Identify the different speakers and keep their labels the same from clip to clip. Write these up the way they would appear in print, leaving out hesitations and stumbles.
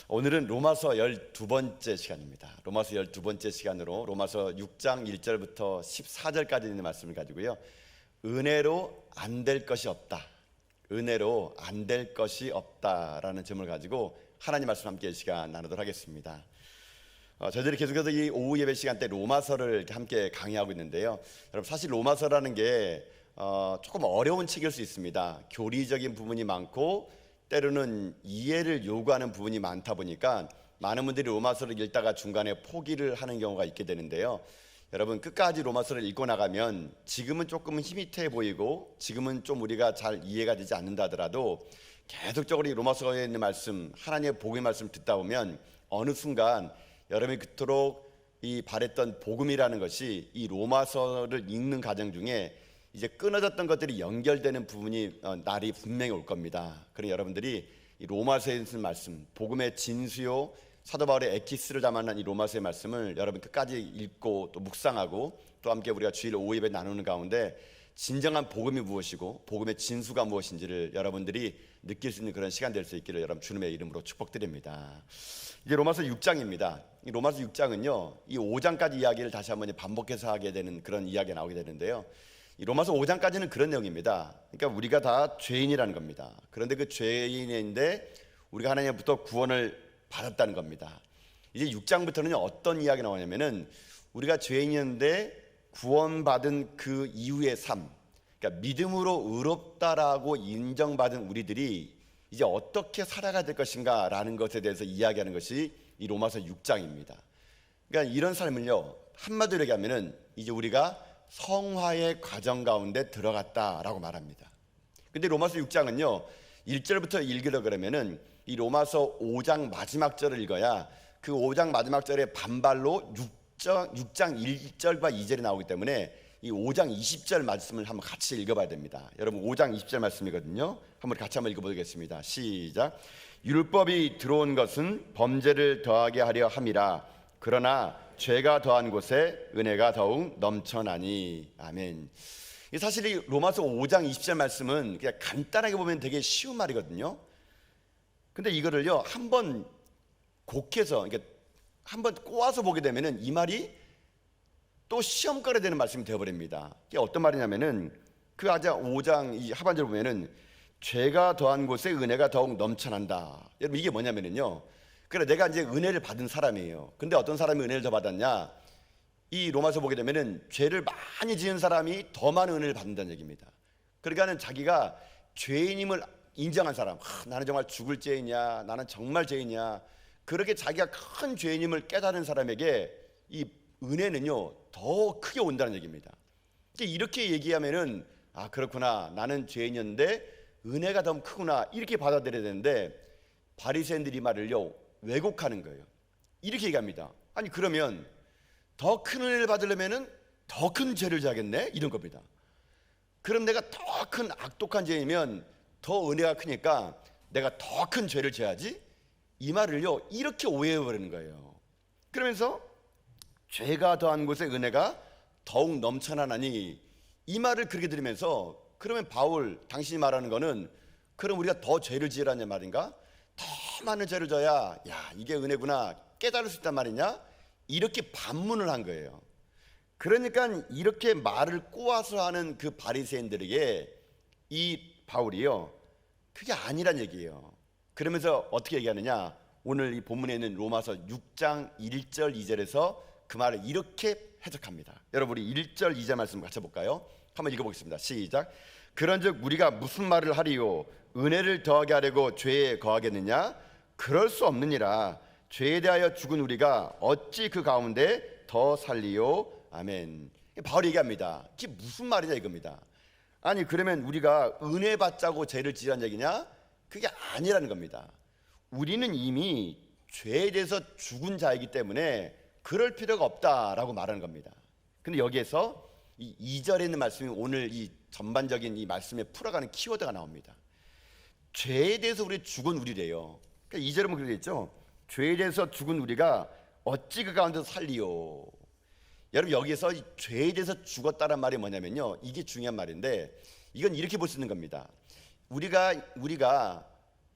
Speaker 1: 오늘은 로마서 12번째 시간입니다. 로마서 12번째 시간으로 로마서 6장 1절부터 14절까지 있는 말씀을 가지고요, 은혜로 안 될 것이 없다, 은혜로 안 될 것이 없다라는 제목을 가지고 하나님 말씀 함께 시간 나누도록 하겠습니다. 저희들이 계속해서 이 오후 예배 시간 때 로마서를 함께 강의하고 있는데요, 여러분 사실 로마서라는 게 조금 어려운 책일 수 있습니다. 교리적인 부분이 많고 때로는 이해를 요구하는 부분이 많다 보니까 많은 분들이 로마서를 읽다가 중간에 포기를 하는 경우가 있게 되는데요, 여러분 끝까지 로마서를 읽고 나가면 지금은 조금은 희미해 보이고 지금은 좀 우리가 잘 이해가 되지 않는다 하더라도 계속적으로 이 로마서에 있는 말씀, 하나님의 복음의 말씀을 듣다 보면 어느 순간 여러분이 그토록 이 바랬던 복음이라는 것이 이 로마서를 읽는 과정 중에 이제 끊어졌던 것들이 연결되는 부분이 날이 분명히 올 겁니다. 그러니 여러분들이 이 로마서에 있는 말씀, 복음의 진수요, 사도 바울의 엑기스를 담아낸 이 로마서의 말씀을 여러분 끝까지 읽고 또 묵상하고 또 함께 우리가 주일 오후 예배 나누는 가운데 진정한 복음이 무엇이고 복음의 진수가 무엇인지를 여러분들이 느낄 수 있는 그런 시간 될 수 있기를 여러분 주님의 이름으로 축복드립니다. 이제 로마서 6장입니다. 이 로마서 6장은요, 이 5장까지 이야기를 다시 한번 반복해서 하게 되는 그런 이야기가 나오게 되는데요, 이 로마서 5장까지는 그런 내용입니다. 그러니까 우리가 다 죄인이라는 겁니다. 그런데 그 죄인인데 우리가 하나님부터 구원을 받았다는 겁니다. 이제 6장부터는 어떤 이야기가 나오냐면은 우리가 죄인이었는데 구원받은 그 이후의 삶, 그러니까 믿음으로 의롭다라고 인정받은 우리들이 이제 어떻게 살아가야 될 것인가 라는 것에 대해서 이야기하는 것이 이 로마서 6장입니다. 그러니까 이런 삶을요, 한마디로 얘기하면은 이제 우리가 성화의 과정 가운데 들어갔다라고 말합니다. 근데 로마서 6장은요 1절부터 읽으려 그러면은 이 로마서 5장 마지막 절을 읽어야 그 5장 마지막 절의 반발로 6장 1절과 2절이 나오기 때문에 이 5장 20절 말씀을 한번 같이 읽어봐야 됩니다. 여러분 5장 20절 말씀이거든요. 한번 같이 한번 읽어보겠습니다. 시작. 율법이 들어온 것은 범죄를 더하게 하려 함이라. 그러나 죄가 더한 곳에 은혜가 더욱 넘쳐나니. 아멘. 사실 이 로마서 5장 20절 말씀은 그냥 간단하게 보면 되게 쉬운 말이거든요. 근데 이거를요 한번 곡해서, 그러니까 한번 꼬아서 보게 되면은 이 말이 또 시험거리 되는 말씀이 되어버립니다. 이게 어떤 말이냐면은 그 아자 5장 이 하반절 보면은 죄가 더한 곳에 은혜가 더욱 넘쳐난다. 여러분 이게 뭐냐면은요, 그래 내가 이제 은혜를 받은 사람이에요. 근데 어떤 사람이 은혜를 더 받았냐? 이 로마서 보게 되면은 죄를 많이 지은 사람이 더 많은 은혜를 받는다는 얘기입니다. 그러니까는 자기가 죄인임을 인정한 사람, 나는 정말 죽을 죄인이야, 나는 정말 죄인이야, 그렇게 자기가 큰 죄인임을 깨달은 사람에게 이 은혜는요 더 크게 온다는 얘기입니다. 이렇게 얘기하면은 아 그렇구나, 나는 죄인이었는데 은혜가 더 크구나, 이렇게 받아들여야 되는데 바리새인들이 말을요 왜곡하는 거예요. 이렇게 얘기합니다. 아니 그러면 더 큰 은혜를 받으려면은 더 큰 죄를 져야겠네, 이런 겁니다. 그럼 내가 더 큰 악독한 죄이면 더 은혜가 크니까 내가 더 큰 죄를 져야지, 이 말을요 이렇게 오해해 버리는 거예요. 그러면서 죄가 더한 곳에 은혜가 더욱 넘쳐나니, 이 말을 그렇게 들으면서 그러면 바울 당신이 말하는 거는 그럼 우리가 더 죄를 지으라는 말인가? 더 많은 죄를 져야 야 이게 은혜구나 깨달을 수 있단 말이냐? 이렇게 반문을 한 거예요. 그러니까 이렇게 말을 꼬아서 하는 그 바리새인들에게 이 바울이요 그게 아니란 얘기예요. 그러면서 어떻게 얘기하느냐, 오늘 이 본문에 있는 로마서 6장 1절 2절에서 그 말을 이렇게 해석합니다. 여러분 우리 1절 2절 말씀 같이 볼까요? 한번 읽어보겠습니다. 시작. 그런즉 우리가 무슨 말을 하리요? 은혜를 더하게 하려고 죄에 거하겠느냐? 그럴 수 없느니라. 죄에 대하여 죽은 우리가 어찌 그 가운데 더 살리요? 아멘. 바울이 얘기합니다. 이게 무슨 말이냐 이겁니다. 아니 그러면 우리가 은혜 받자고 죄를 지으라는 얘기냐? 그게 아니라는 겁니다. 우리는 이미 죄에 대해서 죽은 자이기 때문에 그럴 필요가 없다라고 말하는 겁니다. 근데 여기에서 이 2절에 있는 말씀이 오늘 이 전반적인 이 말씀에 풀어가는 키워드가 나옵니다. 죄에 대해서 우리 죽은 우리래요. 그러니까 2절에 그렇게 있죠. 죄에 대해서 죽은 우리가 어찌 그 가운데서 살리요? 여러분 여기에서 죄에 대해서 죽었다는 말이 뭐냐면요, 이게 중요한 말인데 이건 이렇게 볼 수 있는 겁니다. 우리가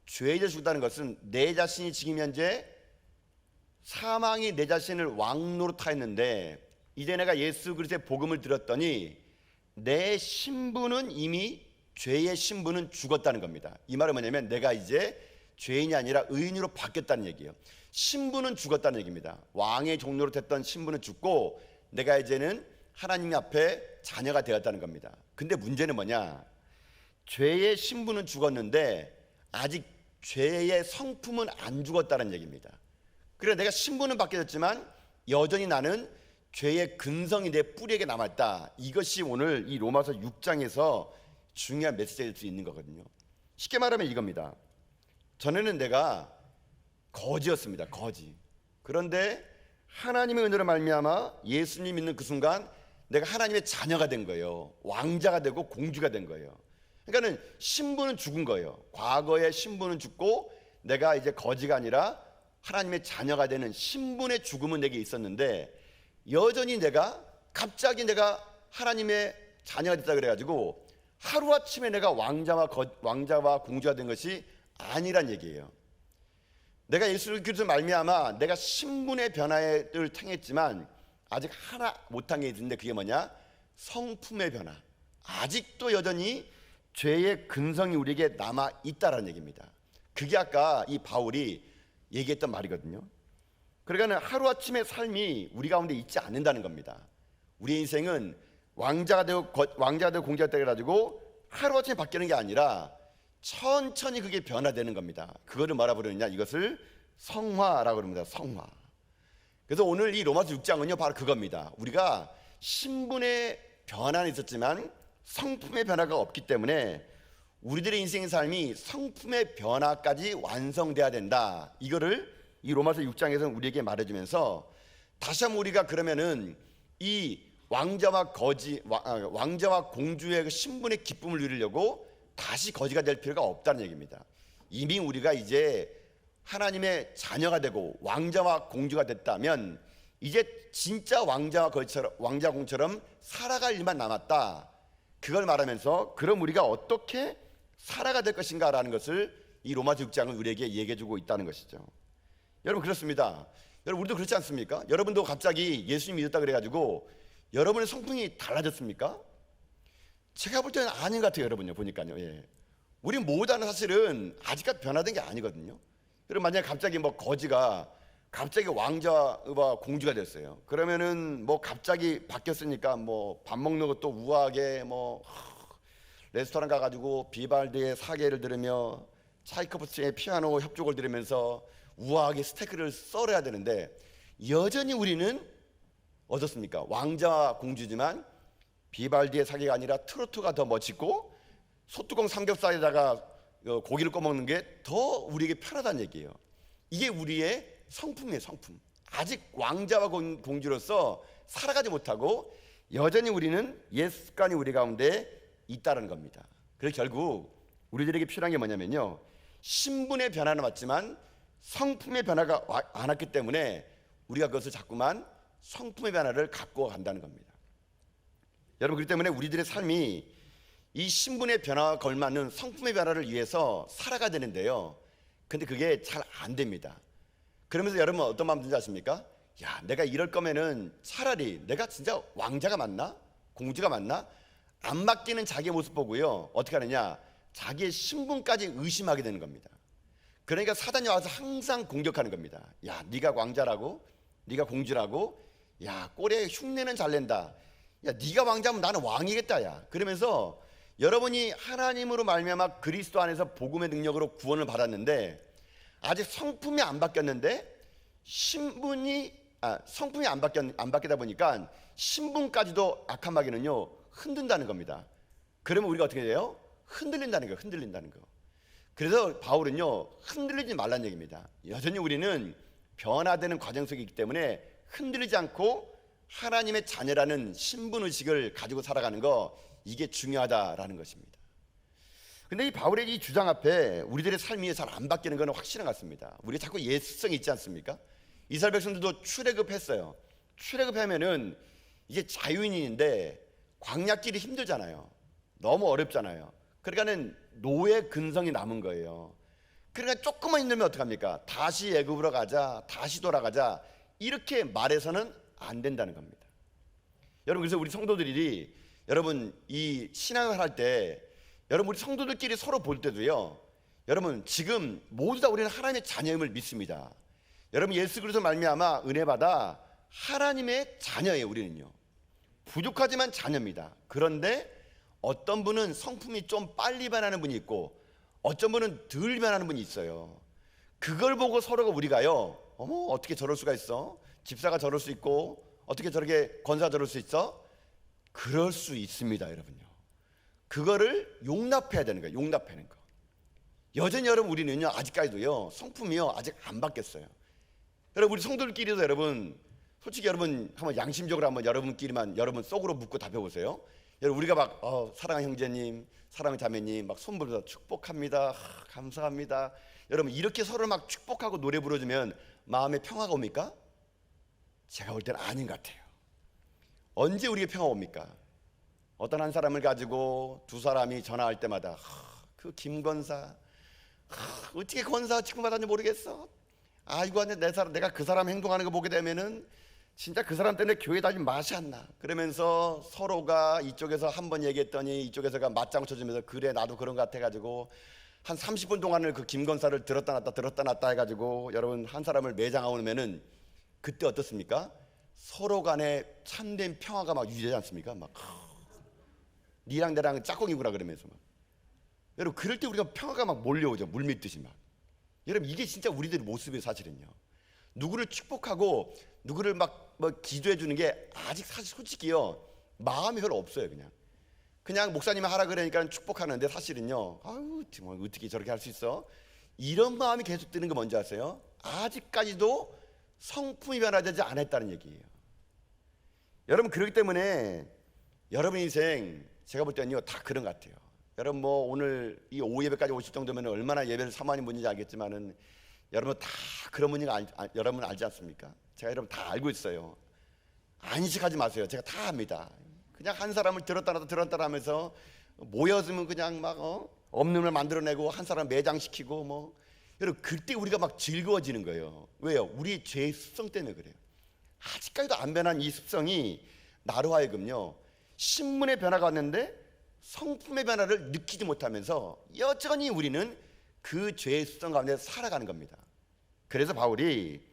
Speaker 1: 죄에 대해 죽었다는 것은 내 자신이 지금 현재 사망이 내 자신을 왕노릇하였는데 이제 내가 예수 그리스도의 복음을 들었더니 내 신분은 이미 죄의 신분은 죽었다는 겁니다. 이 말은 뭐냐면 내가 이제 죄인이 아니라 의인으로 바뀌었다는 얘기예요. 신분은 죽었다는 얘기입니다. 왕의 종노릇했던 신분은 죽고 내가 이제는 하나님 앞에 자녀가 되었다는 겁니다. 근데 문제는 뭐냐? 죄의 신분은 죽었는데 아직 죄의 성품은 안 죽었다는 얘기입니다. 그래서 내가 신분은 바뀌었지만 여전히 나는 죄의 근성이 내 뿌리에게 남았다. 이것이 오늘 이 로마서 6장에서 중요한 메시지일 수 있는 거거든요. 쉽게 말하면 이겁니다. 전에는 내가 거지였습니다. 거지. 그런데 하나님의 은혜로 말미암아 예수님 믿는 그 순간 내가 하나님의 자녀가 된 거예요. 왕자가 되고 공주가 된 거예요. 그러니까는 신분은 죽은 거예요. 과거의 신분은 죽고 내가 이제 거지가 아니라 하나님의 자녀가 되는 신분의 죽음은 내게 있었는데 여전히 갑자기 내가 하나님의 자녀가 됐다 그래가지고 하루아침에 내가 왕자와 공주가 된 것이 아니란 얘기예요. 내가 예수 그리스도 말미암아 내가 신분의 변화를 통했지만 아직 하나 못한 게 있는데 그게 뭐냐? 성품의 변화. 아직도 여전히 죄의 근성이 우리에게 남아있다라는 얘기입니다. 그게 아까 이 바울이 얘기했던 말이거든요. 그러니까 하루아침에 삶이 우리 가운데 있지 않는다는 겁니다. 우리의 인생은 왕자가 되고 공자가 되고 해가지고 하루아침에 바뀌는 게 아니라 천천히 그게 변화되는 겁니다. 그거를 뭐라 부르느냐? 이것을 성화라고 합니다. 성화. 그래서 오늘 이 로마서 6장은요 바로 그겁니다. 우리가 신분의 변화는 있었지만 성품의 변화가 없기 때문에 우리들의 인생의 삶이 성품의 변화까지 완성돼야 된다. 이거를 이 로마서 6장에서 우리에게 말해주면서 다시 한번 우리가 그러면은 이 왕자와 공주의 그 신분의 기쁨을 누리려고 다시 거지가 될 필요가 없다는 얘기입니다. 이미 우리가 이제 하나님의 자녀가 되고 왕자와 공주가 됐다면 이제 진짜 왕자와 공주처럼 살아갈 일만 남았다. 그걸 말하면서 그럼 우리가 어떻게 살아가 될 것인가라는 것을 이 로마서 6장은 우리에게 얘기해주고 있다는 것이죠. 여러분 그렇습니다. 여러분 우리도 그렇지 않습니까? 여러분도 갑자기 예수님 믿었다 그래가지고 여러분의 성품이 달라졌습니까? 제가 볼 때는 아닌 것 같아요. 여러분요 보니까요. 예. 우리 모두 다 사실은 아직까지 변화된 게 아니거든요. 여러분 만약에 갑자기 거지가 갑자기 왕자와 공주가 됐어요. 그러면은 갑자기 바뀌었으니까 밥 먹는 것도 우아하게 레스토랑 가가지고 비발디의 사계를 들으며 차이코프스키의 피아노 협곡을 들으면서 우아하게 스테이크를 썰어야 되는데 여전히 우리는 어떻습니까? 왕자와 공주지만 비발디의 사계가 아니라 트로트가 더 멋지고 소뚜껑 삼겹살에다가 고기를 꺼먹는 게 더 우리에게 편하다는 얘기예요. 이게 우리의 성품이에요. 성품. 아직 왕자와 공주로서 살아가지 못하고 여전히 우리는 옛 습관이 우리 가운데 있다는 겁니다. 그래서 결국 우리들에게 필요한 게 뭐냐면요, 신분의 변화는 왔지만 성품의 변화가 안 왔기 때문에 우리가 그것을 자꾸만 성품의 변화를 갖고 간다는 겁니다. 여러분 그렇기 때문에 우리들의 삶이 이 신분의 변화와 걸맞는 성품의 변화를 위해서 살아가야 되는데요, 근데 그게 잘 안 됩니다. 그러면서 여러분 어떤 마음 드는지 아십니까? 야, 내가 이럴 거면은 차라리 내가 진짜 왕자가 맞나? 공주가 맞나? 안 바뀌는 자기의 모습 보고요, 어떻게 하느냐? 자기의 신분까지 의심하게 되는 겁니다. 그러니까 사단이 와서 항상 공격하는 겁니다. 야, 네가 왕자라고? 네가 공주라고? 야, 꼴에 흉내는 잘 낸다. 야, 네가 왕자면 나는 왕이겠다. 야, 그러면서 여러분이 하나님으로 말미암아 그리스도 안에서 복음의 능력으로 구원을 받았는데 아직 성품이 안 바뀌었는데 성품이 안 바뀌다 보니까 신분까지도 악한 마귀는요 흔든다는 겁니다. 그러면 우리가 어떻게 돼요? 흔들린다는 거예요. 흔들린다는 거. 그래서 바울은요 흔들리지 말라는 얘기입니다. 여전히 우리는 변화되는 과정 속에 있기 때문에 흔들리지 않고 하나님의 자녀라는 신분의식을 가지고 살아가는 거, 이게 중요하다라는 것입니다. 근데 이 바울의 이 주장 앞에 우리들의 삶이 잘 안 바뀌는 건 확실한 것 같습니다. 우리가 자꾸 예수성이 있지 않습니까? 이스라엘 백성들도 출애굽했어요. 출애굽하면은 이게 자유인인데 광야길이 힘들잖아요. 너무 어렵잖아요. 그러니까는 노예 근성이 남은 거예요. 그러니까 조금만 힘들면 어떡합니까? 다시 애굽으로 가자, 다시 돌아가자, 이렇게 말해서는 안 된다는 겁니다. 여러분, 그래서 우리 성도들이 여러분 이 신앙을 할 때 여러분 우리 성도들끼리 서로 볼 때도요, 여러분 지금 모두 다 우리는 하나님의 자녀임을 믿습니다. 여러분 예수 그리스도 말미암아 은혜 받아 하나님의 자녀예요. 우리는요 부족하지만 자녀입니다. 그런데 어떤 분은 성품이 좀 빨리 변하는 분이 있고 어떤 분은 덜 변하는 분이 있어요. 그걸 보고 서로가 우리가요, 어머 어떻게 저럴 수가 있어? 집사가 저럴 수 있고 어떻게 저렇게 권사가 저럴 수 있어? 그럴 수 있습니다. 여러분요, 그거를 용납해야 되는 거예요. 용납하는 거. 여전히 여러분 우리는요 아직까지도요 성품이요 아직 안 바뀌었어요. 여러분 우리 성도들끼리도 여러분 솔직히 여러분 한번 양심적으로 한번 여러분끼리만 여러분 속으로 묻고 답해보세요. 여러분 우리가 막 사랑하는 형제님, 사랑하는 자매님 막 손 들어서 축복합니다, 감사합니다, 여러분 이렇게 서로 막 축복하고 노래 부르면 마음에 평화가 옵니까? 제가 볼 때는 아닌 것 같아요. 언제 우리에게 평화 옵니까? 어떤 한 사람을 가지고 두 사람이 전화할 때마다 그 김권사 어떻게 권사 직분받았는지 모르겠어. 아이고 내가 그 사람 행동하는 거 보게 되면은 진짜 그 사람 때문에 교회 다니면 맛이 안 나. 그러면서 서로가 이쪽에서 한 번 얘기했더니 이쪽에서가 맞장구 쳐주면서 그래 나도 그런 것 같아가지고 한 30분 동안을 그 김권사를 들었다 놨다 해가지고 여러분 한 사람을 매장하고 오면은 그때 어떻습니까? 서로 간에 참된 평화가 막 유지되지 않습니까? 막 니랑 나랑 짝꿍이구나 그러면서 막. 여러분 그럴 때 우리가 평화가 막 몰려오죠. 물밀듯이 막. 여러분 이게 진짜 우리들의 모습이에요. 사실은요 누구를 축복하고 누구를 막 뭐 기도해 주는 게 아직 사실 솔직히요 마음이 별로 없어요. 그냥 목사님이 하라 그러니까 축복하는데 사실은요 아유 정말 어떻게 저렇게 할 수 있어, 이런 마음이 계속 드는 거 뭔지 아세요? 아직까지도 성품이 변화되지 않았다는 얘기예요. 여러분 그렇기 때문에 여러분 인생 제가 볼 때는요 다 그런 것 같아요. 여러분 뭐 오늘 이 오후 예배까지 오실 정도면 얼마나 예배를 사모하는 분인지 알겠지만은 여러분 다 그런 분인 거 여러분 알지 않습니까? 제가 여러분 다 알고 있어요. 안식하지 마세요. 제가 다 압니다. 그냥 한 사람을 들었다 놨다 하면서 모였으면 그냥 막 없는 걸 만들어내고 한 사람 매장시키고 뭐. 여러분 그때 우리가 막 즐거워지는 거예요. 왜요? 우리 죄의 습성 때문에 그래요. 아직까지도 안 변한 이 습성이 나로 하여금요 신분의 변화가 왔는데 성품의 변화를 느끼지 못하면서 여전히 우리는 그 죄의 습성 가운데 살아가는 겁니다. 그래서 바울이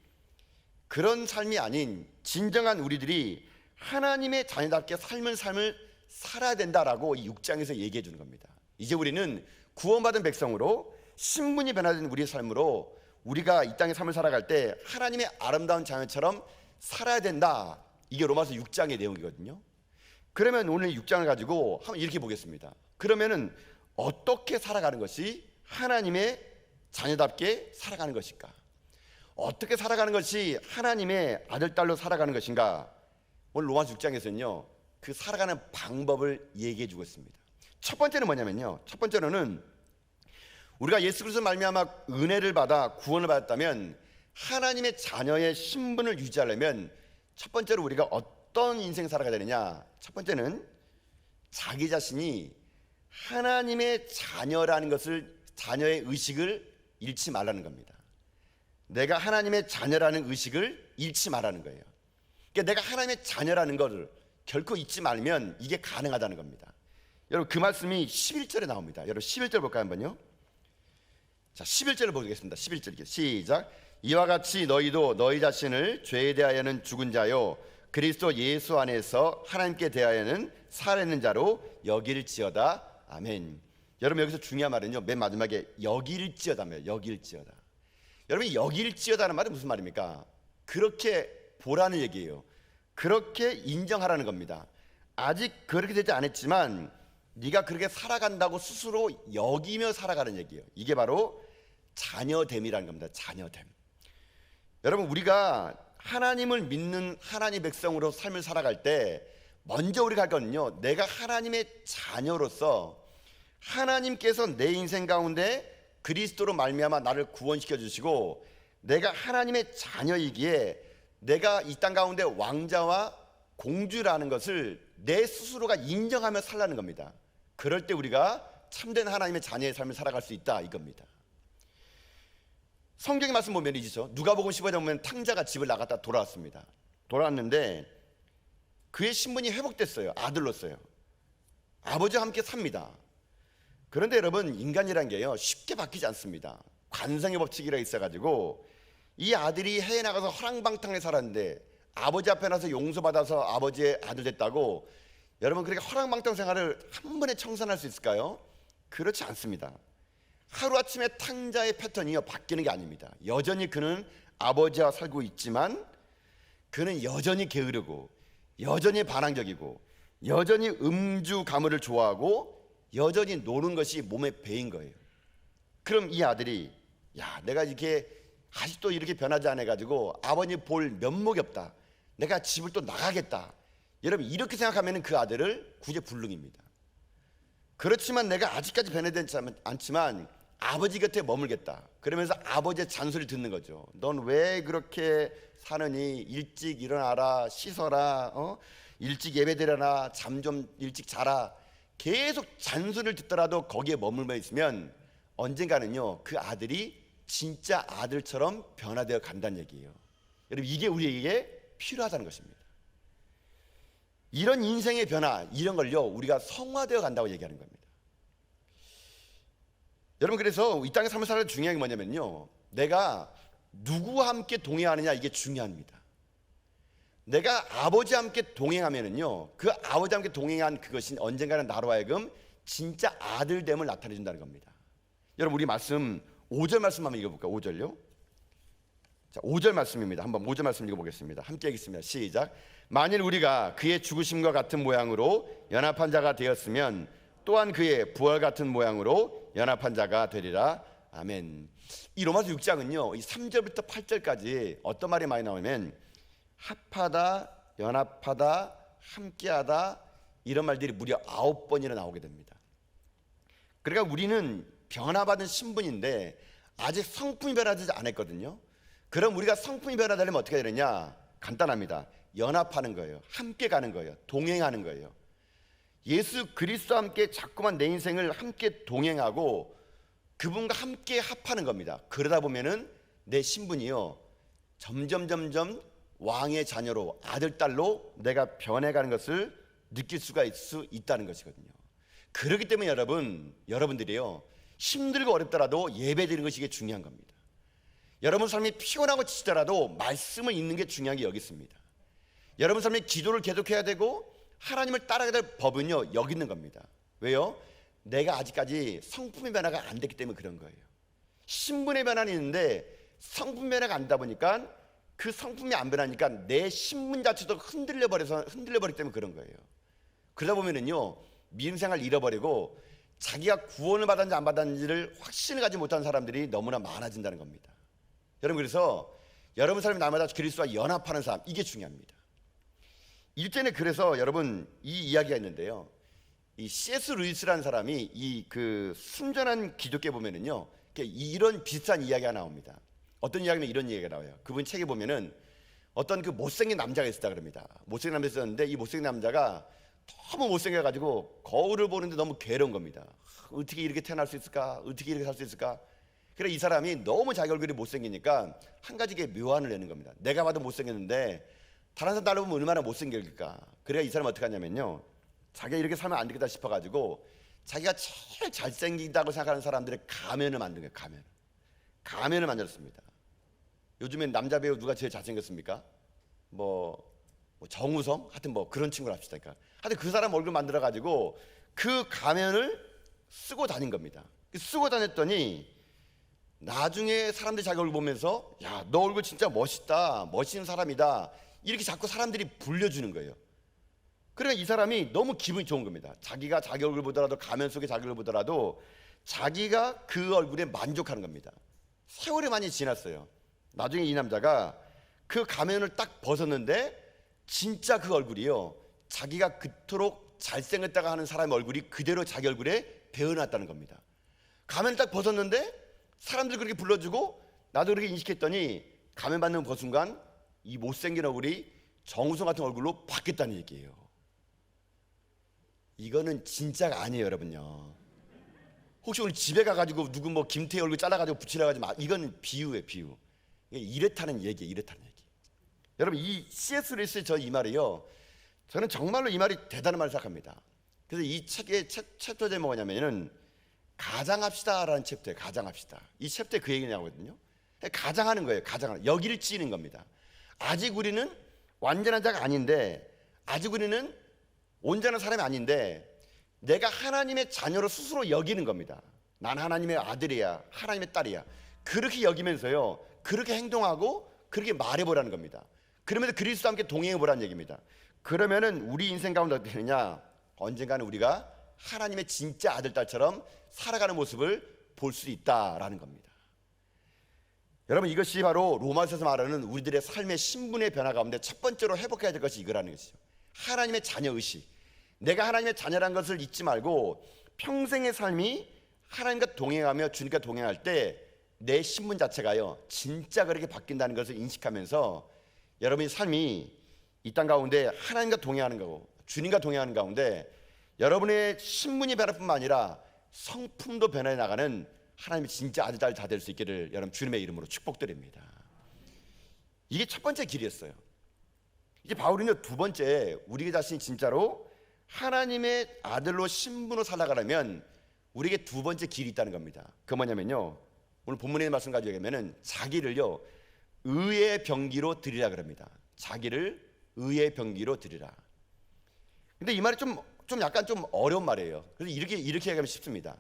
Speaker 1: 그런 삶이 아닌 진정한 우리들이 하나님의 자녀답게 삶을 살아야 된다라고 이 6장에서 얘기해 주는 겁니다. 이제 우리는 구원받은 백성으로 신분이 변화된 우리의 삶으로 우리가 이 땅의 삶을 살아갈 때 하나님의 아름다운 자녀처럼 살아야 된다. 이게 로마서 6장의 내용이거든요. 그러면 오늘 6장을 가지고 한번 이렇게 보겠습니다. 그러면은 어떻게 살아가는 것이 하나님의 자녀답게 살아가는 것일까? 어떻게 살아가는 것이 하나님의 아들, 딸로 살아가는 것인가? 오늘 로마서 6장에서는요 그 살아가는 방법을 얘기해 주고 있습니다. 첫 번째는 뭐냐면요, 첫 번째로는 우리가 예수 그리스도 말미암아 은혜를 받아 구원을 받았다면 하나님의 자녀의 신분을 유지하려면 첫 번째로 우리가 어떤 인생 살아가야 되느냐? 첫 번째는 자기 자신이 하나님의 자녀라는 것을, 자녀의 의식을 잃지 말라는 겁니다. 내가 하나님의 자녀라는 의식을 잃지 말라는 거예요. 그러니까 내가 하나님의 자녀라는 것을 결코 잊지 말면 이게 가능하다는 겁니다. 여러분 그 말씀이 11절에 나옵니다. 여러분 11절 볼까요 한번요? 자 11절을 보겠습니다. 11절 시작. 이와 같이 너희도 너희 자신을 죄에 대하여는 죽은 자요 그리스도 예수 안에서 하나님께 대하여는 살아있는 자로 여길지어다. 아멘. 여러분 여기서 중요한 말은요 맨 마지막에 여길지어다며. 여길지어다. 여러분 여길지어다는 말은 무슨 말입니까? 그렇게 보라는 얘기예요. 그렇게 인정하라는 겁니다. 아직 그렇게 되지 않았지만 네가 그렇게 살아간다고 스스로 여기며 살아가는 얘기예요. 이게 바로 자녀됨이라는 겁니다. 자녀됨. 여러분 우리가 하나님을 믿는 하나님의 백성으로 삶을 살아갈 때 먼저 우리가 할 거는요 내가 하나님의 자녀로서 하나님께서 내 인생 가운데 그리스도로 말미암아 나를 구원시켜 주시고 내가 하나님의 자녀이기에 내가 이 땅 가운데 왕자와 공주라는 것을 내 스스로가 인정하며 살라는 겁니다. 그럴 때 우리가 참된 하나님의 자녀의 삶을 살아갈 수 있다 이겁니다. 성경의 말씀 보면 이죠. 누가복음 15장 보면 탕자가 집을 나갔다 돌아왔습니다. 돌아왔는데 그의 신분이 회복됐어요. 아들로서요. 아버지와 함께 삽니다. 그런데 여러분, 인간이란 게요 쉽게 바뀌지 않습니다. 관성의 법칙이라 있어가지고 이 아들이 해외 나가서 허랑방탕하게 살았는데 아버지 앞에 나서 용서받아서 아버지의 아들 됐다고 여러분 그렇게 허랑방탕 생활을 한 번에 청산할 수 있을까요? 그렇지 않습니다. 하루아침에 탕자의 패턴이 바뀌는 게 아닙니다. 여전히 그는 아버지와 살고 있지만 그는 여전히 게으르고 여전히 반항적이고 여전히 음주 가물을 좋아하고 여전히 노는 것이 몸에 배인 거예요. 그럼 이 아들이 야, 내가 이렇게 아직도 이렇게 변하지 않아가지고 아버님 볼 면목이 없다, 내가 집을 또 나가겠다, 여러분 이렇게 생각하면 그 아들을 구제불능입니다. 그렇지만 내가 아직까지 변하지 않지만 아버지 곁에 머물겠다, 그러면서 아버지의 잔소리를 듣는 거죠. 넌 왜 그렇게 사느니, 일찍 일어나라, 씻어라, 일찍 예배드려라, 잠 좀 일찍 자라. 계속 잔소리를 듣더라도 거기에 머물러 있으면 언젠가는요 그 아들이 진짜 아들처럼 변화되어 간다는 얘기예요. 여러분 이게 우리에게 필요하다는 것입니다. 이런 인생의 변화, 이런 걸요 우리가 성화되어 간다고 얘기하는 겁니다. 여러분, 그래서 이 땅에 삶을 살아야 중요한 게 뭐냐면요, 내가 누구와 함께 동행하느냐, 이게 중요합니다. 내가 아버지와 함께 동행하면은요 그 아버지와 함께 동행한 그것이 언젠가는 나로 하여금 진짜 아들됨을 나타내 준다는 겁니다. 여러분, 우리 말씀 5절 말씀 한번 읽어볼까요? 5절요. 자, 5절 말씀입니다. 한번 5절 말씀 읽어보겠습니다. 함께 읽겠습니다. 시작. 만일 우리가 그의 죽으심과 같은 모양으로 연합한 자가 되었으면 또한 그의 부활 같은 모양으로 연합한 자가 되리라. 아멘. 이 로마서 6장은요 이 3절부터 8절까지 어떤 말이 많이 나오면 합하다, 연합하다, 함께하다, 이런 말들이 무려 9번이나 나오게 됩니다. 그러니까 우리는 변화받은 신분인데 아직 성품이 변하지 않았거든요. 그럼 우리가 성품이 변화되려면 어떻게 해야 되느냐? 간단합니다. 연합하는 거예요. 함께 가는 거예요. 동행하는 거예요. 예수 그리스도와 함께 자꾸만 내 인생을 함께 동행하고 그분과 함께 합하는 겁니다. 그러다 보면은 내 신분이요 점점 왕의 자녀로, 아들, 딸로 내가 변해가는 것을 느낄 수가 있다는 것이거든요. 그렇기 때문에 여러분들이요 힘들고 어렵더라도 예배드리는 것이 이게 중요한 겁니다. 여러분 삶이 피곤하고 지치더라도 말씀을 읽는 게 중요한 게 여기 있습니다. 여러분 삶이 기도를 계속해야 되고 하나님을 따라가야 될 법은요 여기 있는 겁니다. 왜요? 내가 아직까지 성품의 변화가 안 됐기 때문에 그런 거예요. 신분의 변화는 있는데 성품 변화가 안 되다 보니까 그 성품이 안 변하니까 내 신분 자체도 흔들려버리기 때문에 그런 거예요. 그러다 보면은요 믿음 생활 잃어버리고 자기가 구원을 받았는지 안 받았는지를 확신을 가지지 못한 사람들이 너무나 많아진다는 겁니다. 여러분, 그래서 여러분 삶이 날마다 그리스도와 연합하는 삶, 이게 중요합니다. 일전에 그래서 여러분 이 이야기가 있는데요, 이 C.S. 루이스라는 사람이 이 그 순전한 기독교에 보면은요 이런 비슷한 이야기가 나옵니다. 어떤 이야기면 이런 얘기가 나와요. 그분 책에 보면은 어떤 그 못생긴 남자가 있었다 그럽니다. 못생긴 남자가 있었는데 이 못생긴 남자가 너무 못생겨가지고 거울을 보는데 너무 괴로운 겁니다. 어떻게 이렇게 태어날 수 있을까? 어떻게 이렇게 살 수 있을까? 그래서 이 사람이 너무 자기 얼굴이 못생기니까 한 가지의 묘안을 내는 겁니다. 내가 봐도 못생겼는데 다른 사람 따라보면 얼마나 못생길까? 그래야 이 사람은 어떻게 하냐면요, 자기가 이렇게 살면 안 되겠다 싶어가지고 자기가 제일 잘생기다고 생각하는 사람들의 가면을 만든 거예요. 가면을 만들었습니다. 요즘엔 남자 배우 누가 제일 잘생겼습니까? 정우성? 하여튼 그런 친구를 합시다. 그러니까 하여튼 그 사람 얼굴 만들어가지고 그 가면을 쓰고 다닌 겁니다. 쓰고 다녔더니 나중에 사람들이 자기 얼굴 보면서 야, 너 얼굴 진짜 멋있다, 멋있는 사람이다, 이렇게 자꾸 사람들이 불려주는 거예요. 그러니까 이 사람이 너무 기분이 좋은 겁니다. 자기가 자기 얼굴 보더라도, 가면 속에 자기 얼굴 보더라도 자기가 그 얼굴에 만족하는 겁니다. 세월이 많이 지났어요. 나중에 이 남자가 그 가면을 딱 벗었는데 진짜 그 얼굴이요, 자기가 그토록 잘생겼다고 하는 사람의 얼굴이 그대로 자기 얼굴에 배어났다는 겁니다. 가면을 딱 벗었는데 사람들 그렇게 불러주고 나도 그렇게 인식했더니 가면 받는 그 순간 이 못생긴 얼굴이 정우성 같은 얼굴로 바뀌었다는 얘기예요. 이거는 진짜가 아니에요, 여러분요. 혹시 오늘 집에 가가지고 누구 뭐 김태희 얼굴 잘라가지고 붙이라고 하지 마. 이건 비유예요, 비유. 이렇다는 얘기예요, 이렇다는 얘기. 여러분, 이 C.S. 루이스의 저 이 말이요, 저는 정말로 이 말이 대단한 말을 생각합니다. 그래서 이 책의 챕터 제목이 뭐냐면은 가장합시다라는 챕터예요. 가장합시다. 이 챕터에 그 얘기 나오거든요. 가장하는 거예요. 가장하는, 여기를 찌는 겁니다. 아직 우리는 완전한 자가 아닌데, 아직 우리는 온전한 사람이 아닌데, 내가 하나님의 자녀로 스스로 여기는 겁니다. 난 하나님의 아들이야, 하나님의 딸이야. 그렇게 여기면서요, 그렇게 행동하고 그렇게 말해보라는 겁니다. 그러면서 그리스도와 함께 동행해보라는 얘기입니다. 그러면은 우리 인생 가운데 어떻게 되느냐, 언젠가는 우리가 하나님의 진짜 아들, 딸처럼 살아가는 모습을 볼 수 있다라는 겁니다. 여러분, 이것이 바로 로마서에서 말하는 우리들의 삶의 신분의 변화 가운데 첫 번째로 회복해야 될 것이 이거라는 것이죠. 하나님의 자녀 의식. 내가 하나님의 자녀라는 것을 잊지 말고 평생의 삶이 하나님과 동행하며 주님과 동행할 때 내 신분 자체가요, 진짜 그렇게 바뀐다는 것을 인식하면서 여러분의 삶이 이 땅 가운데 하나님과 동행하는 거고 주님과 동행하는 가운데 여러분의 신분이 변할 뿐만 아니라 성품도 변해 나가는 하나님의 진짜 아들, 딸 다 될 수 있기를 여러분 주님의 이름으로 축복드립니다. 이게 첫 번째 길이었어요. 이제 바울은요, 두 번째, 우리 자신이 진짜로 하나님의 아들로 신분으로 살아가려면 우리에게 두 번째 길이 있다는 겁니다. 그 뭐냐면요, 오늘 본문의 말씀 가지고 얘기하면은 자기를요 의의 병기로 드리라 그럽니다. 자기를 의의 병기로 드리라. 근데 이 말이 좀 약간 좀 어려운 말이에요. 그래서 이렇게 얘기하면 쉽습니다.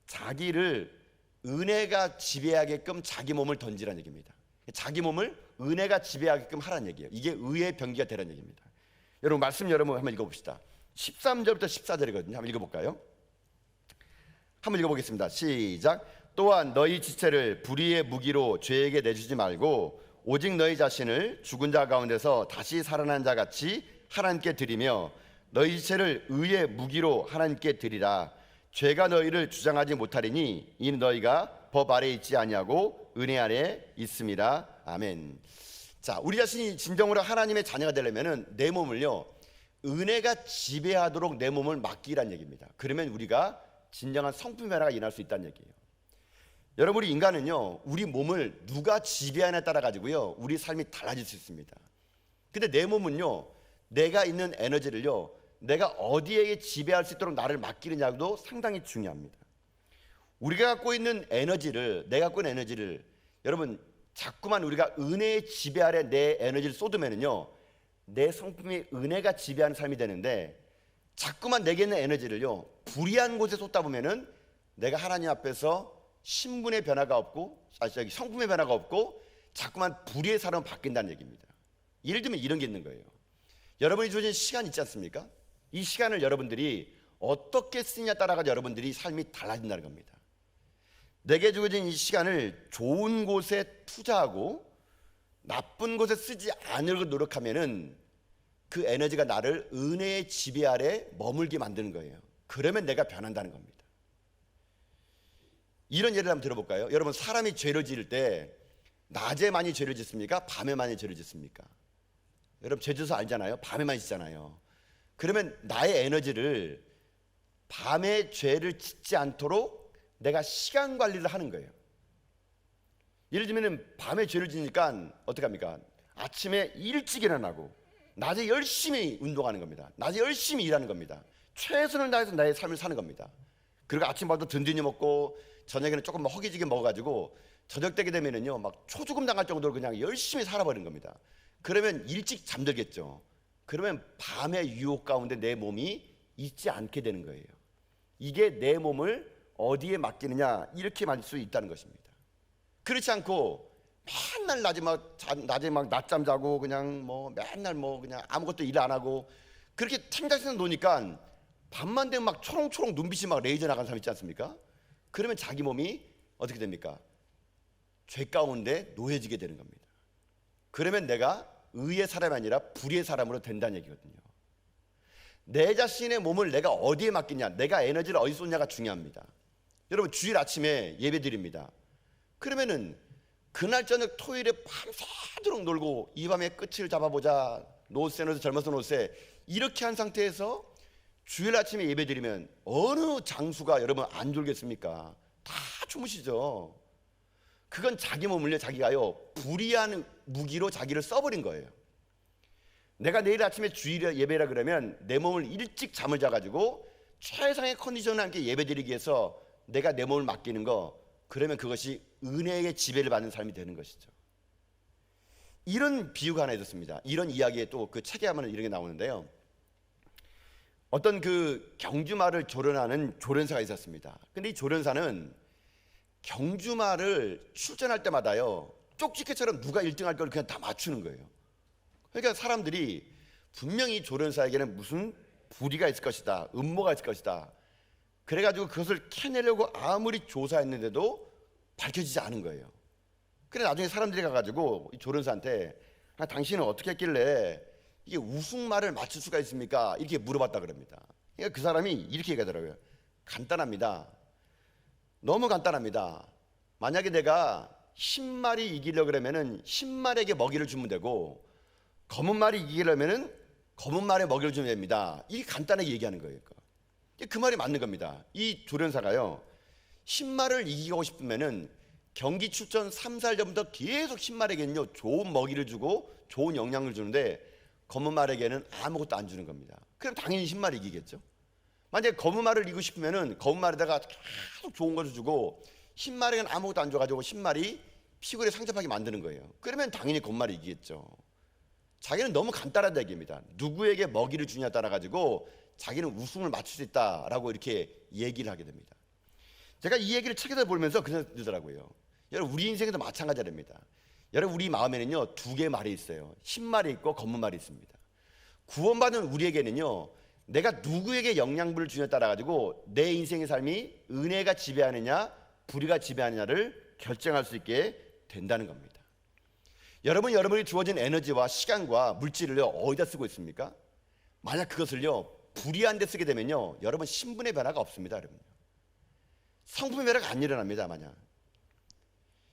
Speaker 1: 자기를 은혜가 지배하게끔 자기 몸을 던지라는 얘기입니다. 자기 몸을 은혜가 지배하게끔 하라는 얘기예요. 이게 의의 병기가 되라는 얘기입니다. 여러분, 말씀 여러분 한번 읽어봅시다. 13절부터 14절이거든요. 한번 읽어볼까요? 한번 읽어보겠습니다. 시작. 또한 너희 지체를 불의의 무기로 죄에게 내주지 말고 오직 너희 자신을 죽은 자 가운데서 다시 살아난 자 같이 하나님께 드리며 너희 지체를 의의 무기로 하나님께 드리라. 죄가 너희를 주장하지 못하리니 이는 너희가 법 아래 있지 아니하고 은혜 아래 있음이라. 아멘. 자, 우리 자신이 진정으로 하나님의 자녀가 되려면은 내 몸을요 은혜가 지배하도록 내 몸을 맡기란 얘기입니다. 그러면 우리가 진정한 성품 변화가 일어날 수 있다는 얘기예요. 여러분, 우리 인간은요 우리 몸을 누가 지배하냐에 따라 가지고요 우리 삶이 달라질 수 있습니다. 근데 내 몸은요 내가 있는 에너지를요 내가 어디에 지배할 수 있도록 나를 맡기느냐도 상당히 중요합니다. 우리가 갖고 있는 에너지를, 내가 갖고 있는 에너지를 여러분 자꾸만 우리가 은혜의 지배 아래 내 에너지를 쏟으면은요 내 성품이 은혜가 지배하는 삶이 되는데, 자꾸만 내게 있는 에너지를요 불의한 곳에 쏟다 보면은 내가 하나님 앞에서 신분의 변화가 없고 성품의 변화가 없고 자꾸만 불의의 사람으로 바뀐다는 얘기입니다. 예를 들면 이런 게 있는 거예요. 여러분이 주어진 시간 있지 않습니까? 이 시간을 여러분들이 어떻게 쓰느냐에 따라서 여러분들이 삶이 달라진다는 겁니다. 내게 주어진 이 시간을 좋은 곳에 투자하고 나쁜 곳에 쓰지 않으려고 노력하면은 그 에너지가 나를 은혜의 지배 아래 머물게 만드는 거예요. 그러면 내가 변한다는 겁니다. 이런 예를 한번 들어볼까요? 여러분, 사람이 죄를 지을 때 낮에 많이 죄를 짓습니까? 밤에 많이 죄를 짓습니까? 여러분, 죄 짓어서 알잖아요. 밤에 많이 짓잖아요. 그러면 나의 에너지를 밤에 죄를 짓지 않도록 내가 시간 관리를 하는 거예요. 예를 들면 밤에 죄를 지니까 어떻게 합니까? 아침에 일찍 일어나고 낮에 열심히 운동하는 겁니다. 낮에 열심히 일하는 겁니다. 최선을 다해서 나의 삶을 사는 겁니다. 그리고 아침밥도 든든히 먹고 저녁에는 조금 허기지게 먹어가지고 저녁 때게 되면은요 막 초죽음 당할 정도로 그냥 열심히 살아버리는 겁니다. 그러면 일찍 잠들겠죠. 그러면 밤의 유혹 가운데 내 몸이 있지 않게 되는 거예요. 이게 내 몸을 어디에 맡기느냐, 이렇게 만들 수 있다는 것입니다. 그렇지 않고 맨날 낮에 막 낮잠 자고 그냥 뭐 맨날 뭐 그냥 아무것도 일 안 하고 그렇게 탱자에서 노니까 밤만 되면 막 초롱초롱 눈빛이 막 레이저 나가는 사람 있지 않습니까? 그러면 자기 몸이 어떻게 됩니까? 죄 가운데 놓여지게 되는 겁니다. 그러면 내가 의의 사람이 아니라 불의의 사람으로 된다는 얘기거든요. 내 자신의 몸을 내가 어디에 맡기냐, 내가 에너지를 어디서 쏟냐가 중요합니다. 여러분, 주일 아침에 예배 드립니다. 그러면은 그날 저녁 토요일에 밤새도록 놀고 이 밤의 끝을 잡아보자, 노세노세 젊어서 노세, 이렇게 한 상태에서 주일 아침에 예배 드리면 어느 장수가 여러분 안 졸겠습니까? 다 주무시죠. 그건 자기 몸을요, 자기가요 불의한 무기로 자기를 써버린 거예요. 내가 내일 아침에 주일 예배라 그러면 내 몸을 일찍 잠을 자가지고 최상의 컨디션과 함께 예배 드리기 위해서 내가 내 몸을 맡기는 거, 그러면 그것이 은혜의 지배를 받는 삶이 되는 것이죠. 이런 비유가 하나 있었습니다. 이런 이야기에 또 그 책에 하면 이런 게 나오는데요. 어떤 그 경주마를 조련하는 조련사가 있었습니다. 근데 이 조련사는 경주마를 출전할 때마다요 쪽지게처럼 누가 1등할 걸 그냥 다 맞추는 거예요. 그러니까 사람들이 분명히 조련사에게는 무슨 불의가 있을 것이다, 음모가 있을 것이다, 그래가지고 그것을 캐내려고 아무리 조사했는데도 밝혀지지 않은 거예요. 그래 나중에 사람들이 가가지고 이 조련사한테 당신은 어떻게 했길래 이게 우승말을 맞출 수가 있습니까? 이렇게 물어봤다 그럽니다. 그러니까 그 사람이 이렇게 얘기하더라고요. 간단합니다. 너무 간단합니다. 만약에 내가 10마리 이기려고 그러면은 10마리에게 먹이를 주면 되고, 검은 말이 이기려면은 검은 말에 먹이를 주면 됩니다. 이게 간단하게 얘기하는 거예요. 그 말이 맞는 겁니다. 이 조련사가요 10마리를 이기고 싶으면은 경기 출전 3, 4일 전부터 계속 10마리에게는요 좋은 먹이를 주고 좋은 영양을 주는데 검은 말에게는 아무것도 안 주는 겁니다. 그럼 당연히 10마리 이기겠죠. 만약에 검은 말을 이기고 싶으면은 검은 말에다가 계속 좋은 것을 주고 10마리는 아무것도 안 줘가지고 10마리 피골에 상접하게 만드는 거예요. 그러면 당연히 검은 말이 이기겠죠. 자기는 너무 간단한 얘기입니다. 누구에게 먹이를 주냐에 따라 가지고 자기는 우승을 맞출 수 있다라고 이렇게 얘기를 하게 됩니다. 제가 이 얘기를 책에서 보면서 그냥 들더라고요. 여러분 우리 인생에도 마찬가지입니다. 여러분 우리 마음에는요 두 개의 말이 있어요. 흰 말이 있고 검은 말이 있습니다. 구원받은 우리에게는요 내가 누구에게 영양분을 주냐에 따라 가지고 내 인생의 삶이 은혜가 지배하느냐 불의가 지배하느냐를 결정할 수 있게 된다는 겁니다. 여러분이 주어진 에너지와 시간과 물질을요 어디다 쓰고 있습니까? 만약 그것을요 불의한 데 쓰게 되면요 여러분 신분의 변화가 없습니다. 여러분 성품의 변화가 안 일어납니다. 만약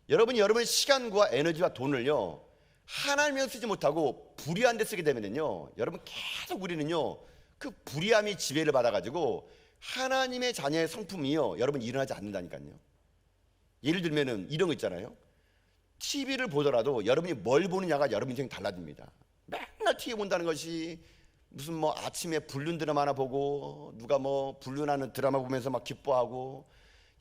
Speaker 1: 여러분의 시간과 에너지와 돈을요 하나님을 쓰지 못하고 불의한 데 쓰게 되면요 여러분 계속 우리는요 그 불의함이 지배를 받아가지고 하나님의 자녀의 성품이요 여러분 일어나지 않는다니까요. 예를 들면은 이런 거 있잖아요. TV를 보더라도 여러분이 뭘 보느냐가 여러분 인생 달라집니다. 맨날 TV 본다는 것이 무슨 뭐 아침에 불륜 드라마 하나 보고 누가 뭐 불륜하는 드라마 보면서 막 기뻐하고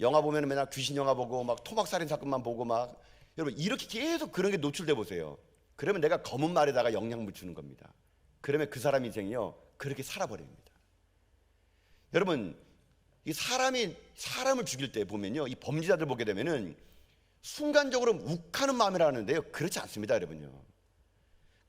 Speaker 1: 영화 보면 맨날 귀신 영화 보고 막 토막살인 사건만 보고 막 여러분 이렇게 계속 그런 게 노출돼 보세요. 그러면 내가 검은 말에다가 영양물 주는 겁니다. 그러면 그 사람 인생이요 그렇게 살아버립니다. 여러분 이 사람이 사람을 죽일 때 보면요 이 범죄자들 보게 되면은 순간적으로 욱하는 마음이라 하는데요 그렇지 않습니다. 여러분요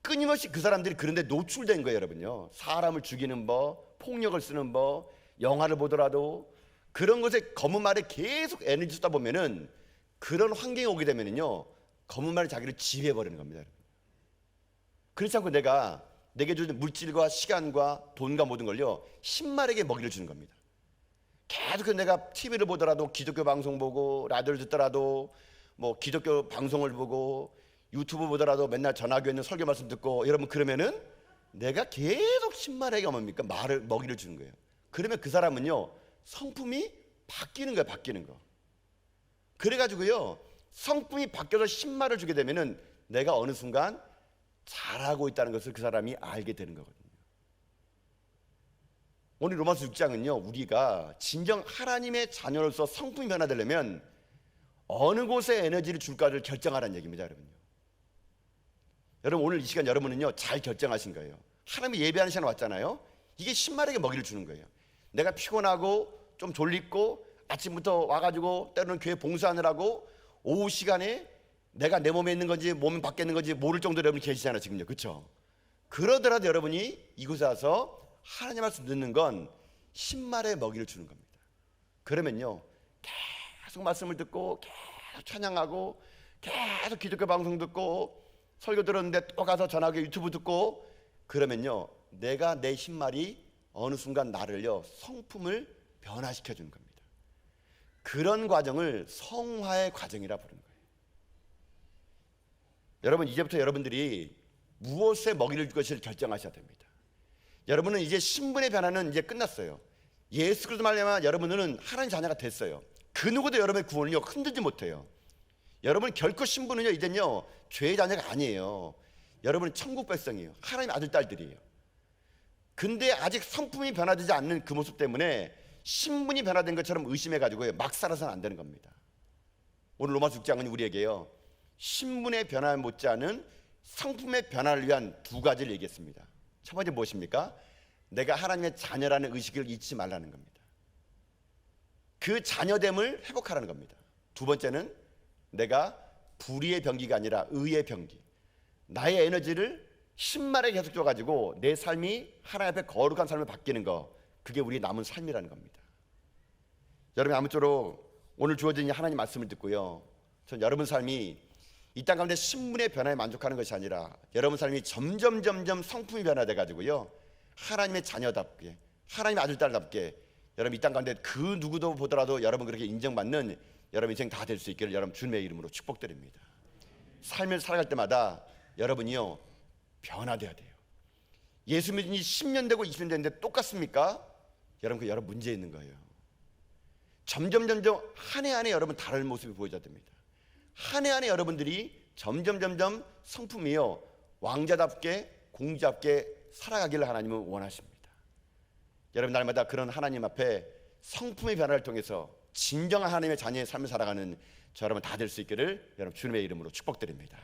Speaker 1: 끊임없이 그 사람들이 그런데 노출된 거예요. 여러분요 사람을 죽이는 법, 폭력을 쓰는 법, 영화를 보더라도 그런 것에 검은 말에 계속 에너지 쏟다 보면은 그런 환경이 오게 되면은요 검은 말이 자기를 지배해 버리는 겁니다. 여러분. 그렇지 않고 내게 주는 물질과 시간과 돈과 모든 걸요 신말에게 먹이를 주는 겁니다. 계속 내가 TV를 보더라도 기독교 방송 보고 라디오를 듣더라도 뭐 기독교 방송을 보고 유튜브 보더라도 맨날 전화교회 있는 설교 말씀 듣고 여러분 그러면은 내가 계속 신말에게 뭡니까? 먹이를 주는 거예요. 그러면 그 사람은요 성품이 바뀌는 거예요. 바뀌는 거. 그래가지고요 성품이 바뀌어서 신말을 주게 되면은 내가 어느 순간 잘하고 있다는 것을 그 사람이 알게 되는 거거든요. 오늘 로마서 6장은요 우리가 진정 하나님의 자녀로서 성품이 변화되려면 어느 곳에 에너지를 줄까를 결정하라는 얘기입니다. 여러분요. 여러분 오늘 이 시간 여러분은요 잘 결정하신 거예요. 하나님이 예배하는 시간 왔잖아요. 이게 신말에게 먹이를 주는 거예요. 내가 피곤하고 좀 졸리고 아침부터 와가지고 때로는 교회 봉사하느라고 오후 시간에 내가 내 몸에 있는 건지 몸 밖에 있는 건지 모를 정도로 여러분 계시잖아요. 지금요. 그렇죠? 그러더라도 여러분이 이곳에 와서 하나님 말씀 듣는 건 신말에 먹이를 주는 겁니다. 그러면요 계속 말씀을 듣고 계속 찬양하고 계속 기독교 방송 듣고 설교 들었는데 또 가서 전화기 유튜브 듣고 그러면요 내가 내 신말이 어느 순간 나를요 성품을 변화시켜 주는 겁니다. 그런 과정을 성화의 과정이라 부르는 거예요. 여러분 이제부터 여러분들이 무엇에 먹이를 줄 것을 결정하셔야 됩니다. 여러분은 이제 신분의 변화는 이제 끝났어요. 예수 그리스도 말미암아 여러분은 하나님 자녀가 됐어요. 그 누구도 여러분의 구원을요 흔들지 못해요. 여러분 결코 신분은요 이젠요 죄의 자녀가 아니에요. 여러분은 천국 백성이에요. 하나님 아들 딸들이에요. 근데 아직 성품이 변화되지 않는 그 모습 때문에 신분이 변화된 것처럼 의심해가지고 막 살아서는 안 되는 겁니다. 오늘 로마서 6장은 우리에게요 신분의 변화 못지않은 성품의 변화를 위한 두 가지를 얘기했습니다. 첫 번째 무엇입니까? 내가 하나님의 자녀라는 의식을 잊지 말라는 겁니다. 그 자녀됨을 회복하라는 겁니다. 두 번째는 내가 불의의 병기가 아니라 의의 병기, 나의 에너지를 신말에 계속 줘가지고 내 삶이 하나님 앞에 거룩한 삶을 바뀌는 거, 그게 우리 남은 삶이라는 겁니다. 여러분 아무쪼록 오늘 주어진 하나님 말씀을 듣고요, 전 여러분 삶이 이 땅 가운데 신분의 변화에 만족하는 것이 아니라 여러분 삶이 점점 성품이 변화돼 가지고요 하나님의 자녀답게, 하나님의 아들 딸답게 여러분 이 땅 가운데 그 누구도 보더라도 여러분 그렇게 인정받는 여러분 인생 다 될 수 있기를 여러분 주님의 이름으로 축복드립니다. 삶을 살아갈 때마다 여러분이요 변화돼야 돼요. 예수 믿은 지 10년 되고 20년 됐는데 똑같습니까? 여러분 그 여러 문제 있는 거예요. 점점 한 해 한 해 여러분 다른 모습이 보여져야 됩니다. 한 해 한 해 여러분들이 점점 성품이요 왕자답게 공주답게 살아가기를 하나님은 원하십니다. 여러분 날마다 그런 하나님 앞에 성품의 변화를 통해서 진정한 하나님의 자녀의 삶을 살아가는 저 여러분 다 될 수 있기를 여러분 주님의 이름으로 축복드립니다.